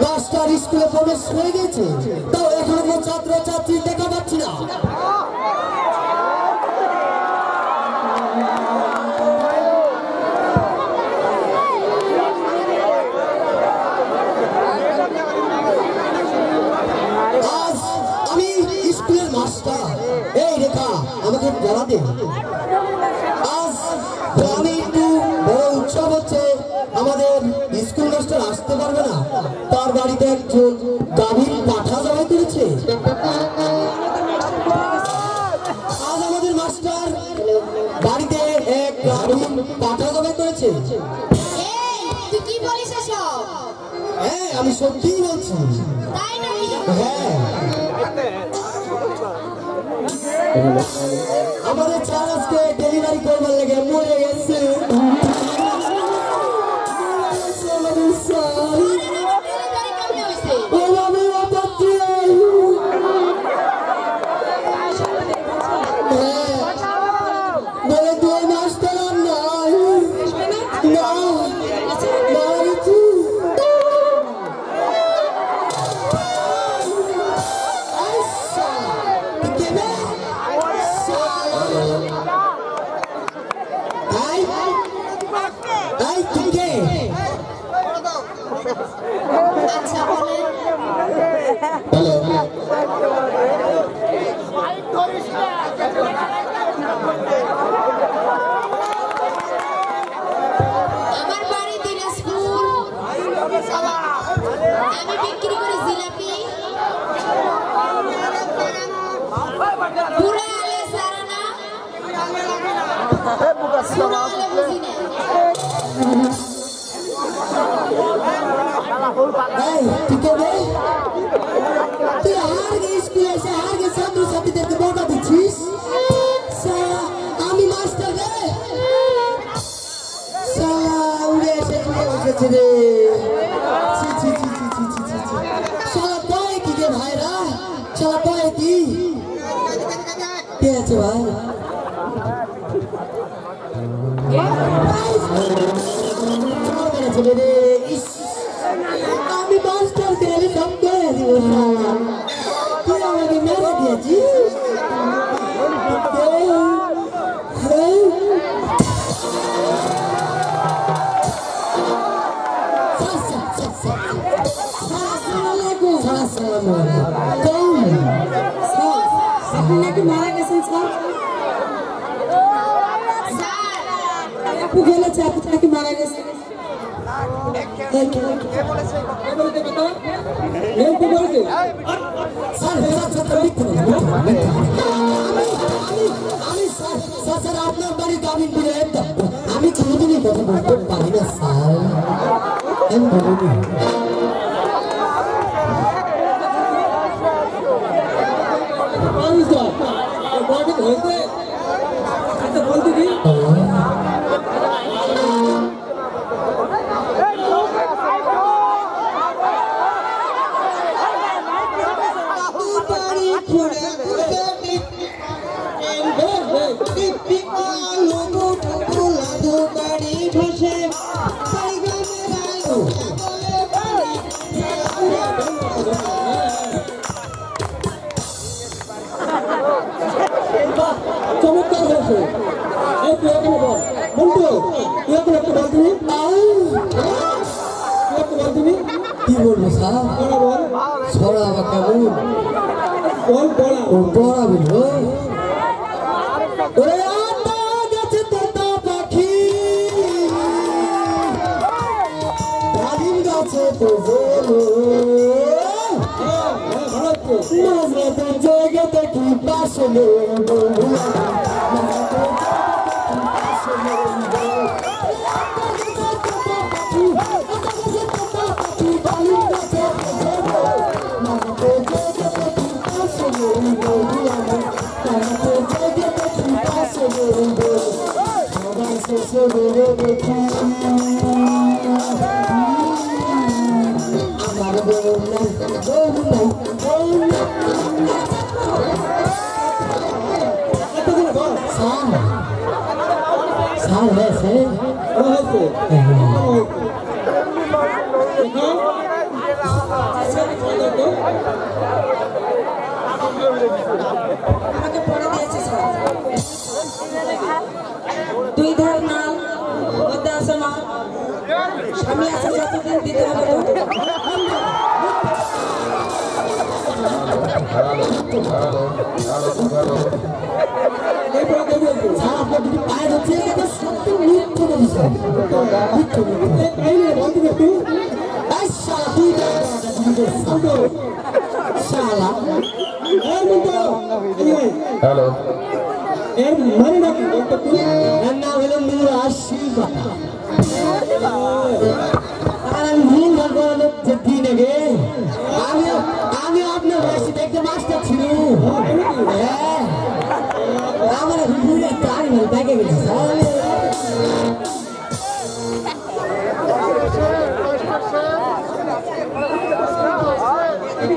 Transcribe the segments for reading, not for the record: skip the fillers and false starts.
Master স্কুলে প্রবেশ হয়ে গেছে, তাও এখনো ছাত্র ছাত্রী দেখা পাচ্ছি না। আজ আমি স্কুলের মাস্টার, এই রেখা আমাকে বলা দে। আজ গ্রামে একটু বড় উৎসব হচ্ছে, আমাদের স্কুল মাস্টার আসতে পারবে না, তার বাড়িতে একজন গাভীর পাঠা জবাই করেছে। আজ আমাদের মাস্টার বাড়িতে এক গাভীর পাঠা জবাই করেছে। তুই কি বলিস এসব? হ্যাঁ, আমি সত্যিই বলছি। তাই নাকি? হ্যাঁ, আমাদের চার আজকে ডেলিভারি করবার লেগে মরে গেছে। আচ্ছা বলেন। আমার বাড়ি দিনাজপুর, আমি বিক্রি করি জিলাপি, পুরা আলে সারানা, পুরা আলে বুঝিনা। ঠিক আছে, তুই আগে স্কুলে এসে আগে ছাত্র ছাত্রীদেরকে বকা দিচ্ছিস। আমি মাস্টার রে, উড়ে এসে চলে বসেছে রে। শালা কয় কি রে ভাইরা, শালা কয় কি আছে ভাই? রে আমি মাস্টার কে সব করে দিব, তুই আমাকে মেরে দিয়েছিস। আপনি নাকি মারা গেছেন স্যার? আপু বলেছে আপনি নাকি মারা গেছেন। আপনার বাড়ি গাভিন করে আমি কোনোদিনই কথা বলতে পারি না স্যার। বলতে কি চমৎকার হয়েছে। কি বলবো স্যার? ছড়া বা কেমন বড়া বলবো। গেছে তোতা পাখি ডালিম গাছে তো জায়গাতে কি পাশে আছি যতদিন দিতে হবে পায়ের হচ্ছে সত্যি মৃত্যু বলছেন হ্যালো এর মানে নাকি এর নাম হলো মুরাশি কথা আর আমি ভুল ভাল করানো যে দিন আগে আমি আপনার বয়সে দেখতে মাস্টার ছিল হ্যাঁ আমার ঘুরে তার দেখে গেছে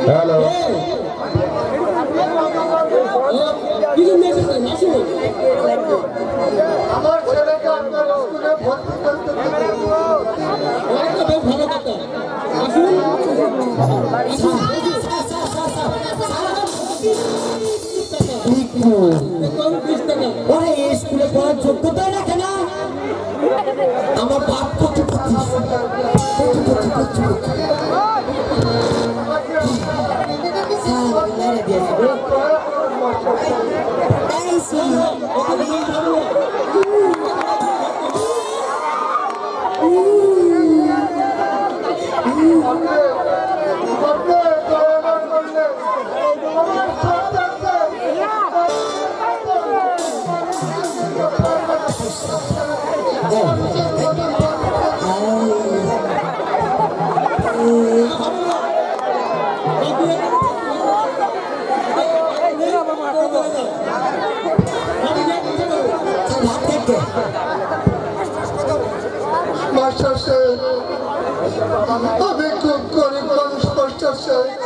হ্যালো আমার ছেলেকে আপনার স্কুলে ভর্তি করতে ভালো কথা ওরে স্কুলে পড়ার যোগ্যতাই রাখে না আমার বাপ কত মাস্টার সাহেব আমি খুব গরিব মানুষ মাস্টার সাহেব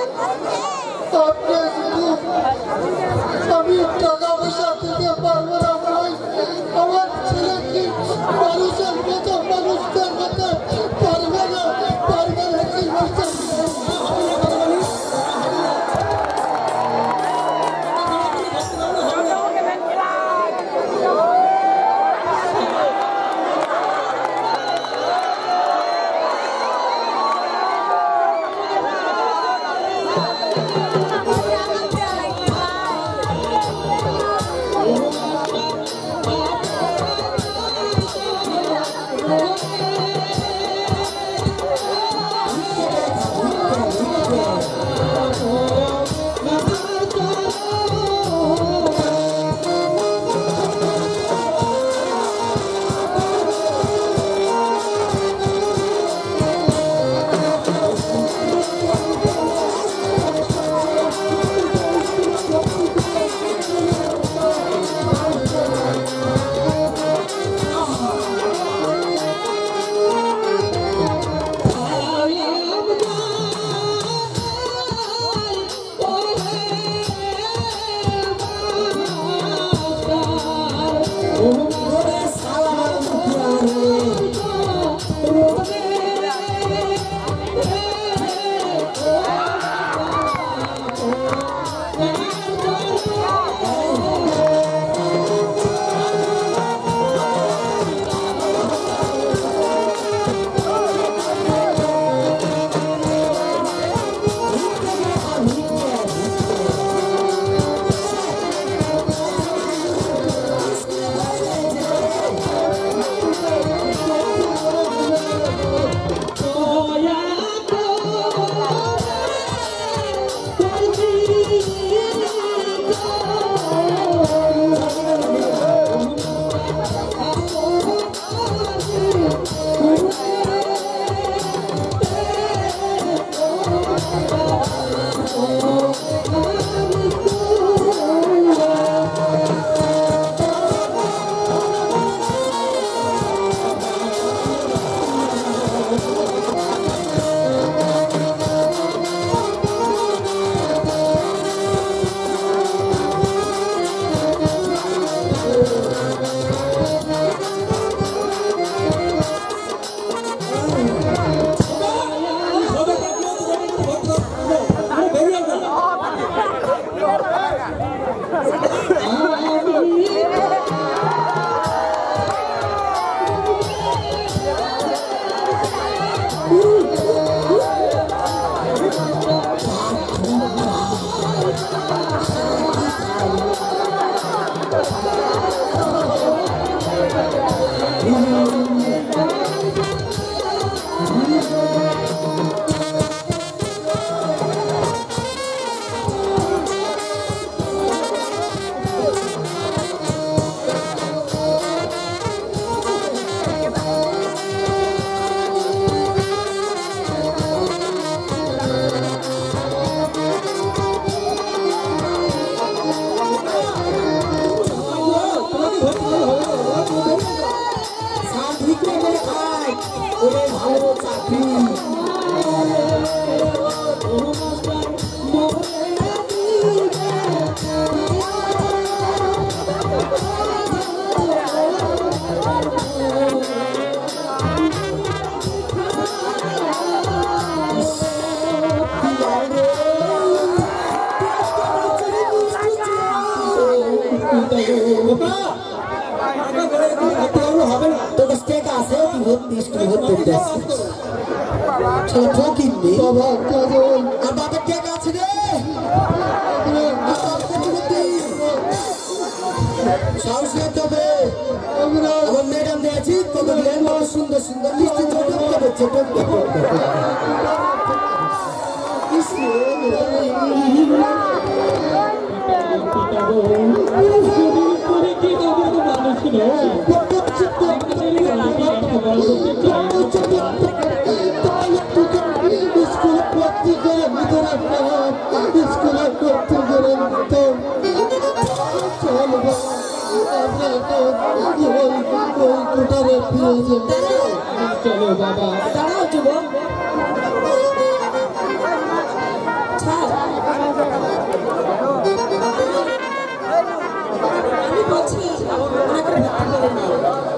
আপনি খুব আমি টাকা পয়সা দিতে পারবো না ভাই আমার ছেলে কি মানুষের মতো মানুষদের মতো পারবে না কি মাস্টার দিয়ে স্কুলে ভর্তি করতে আসছি চলো ফকির নেই বাবা কাজল আর বাবার কে আছে রে সাহস রাখতে হবে আমার ম্যাডাম দিয়েছি তোদের ল্যান্ড সুন্দর সুন্দর মিষ্টি চটকে দিচ্ছে টপকে চলো বাবা দাঁড়াও যুবক আমি বলছি ওনাকে ভর্তি করে নিই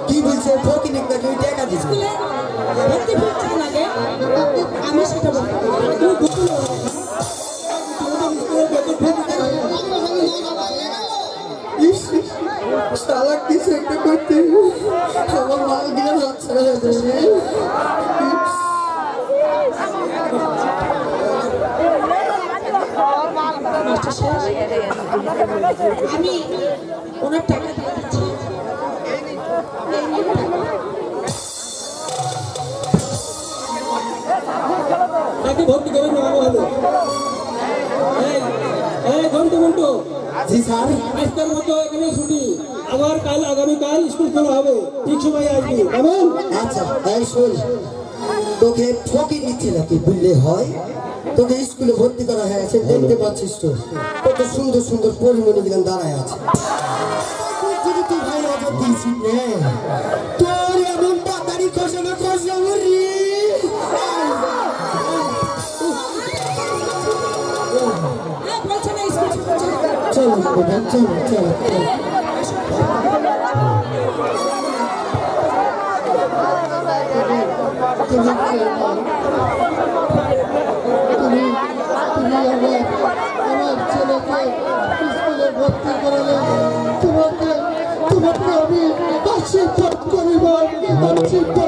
কি বলছে ফকির নাকি ওই টাকা দিচ্ছে স্কুলে ভর্তি করছেন আগে আমি সেটা বলতে তুই গোকুল সালা কিছু একটা করতে আমার মা গিয়ে যাচ্ছে আমি ওনার টাকা দিয়ে দিচ্ছি তাকে ভর্তি করে নেওয়া হলো এই ঘন্টু ঘন্টু জি স্যার আজকের মতো এখানে ছুটি আবার কাল আগামীকাল স্কুল খোলা হবে ঠিক সময় আসবি কেমন আচ্ছা তাই শোন তোকে ফকির নিচ্ছে নাকি বললে হয় তোকে স্কুলে ভর্তি করা হয়েছে দেখতে পাচ্ছিস তো কত সুন্দর সুন্দর পরিমণি গেলেন দাঁড়ায় আছে যদি তুই ভাই নজর দিয়েছিস রে তোর এমন পাতারি খসানো খসাবো রে বলছে না স্কুল চলো বাবা চলো চলো আমার ছেলেকে স্কুলে ভর্তি করালে তোমাকে আমি আশীর্বাদ করিব আশীর্বাদ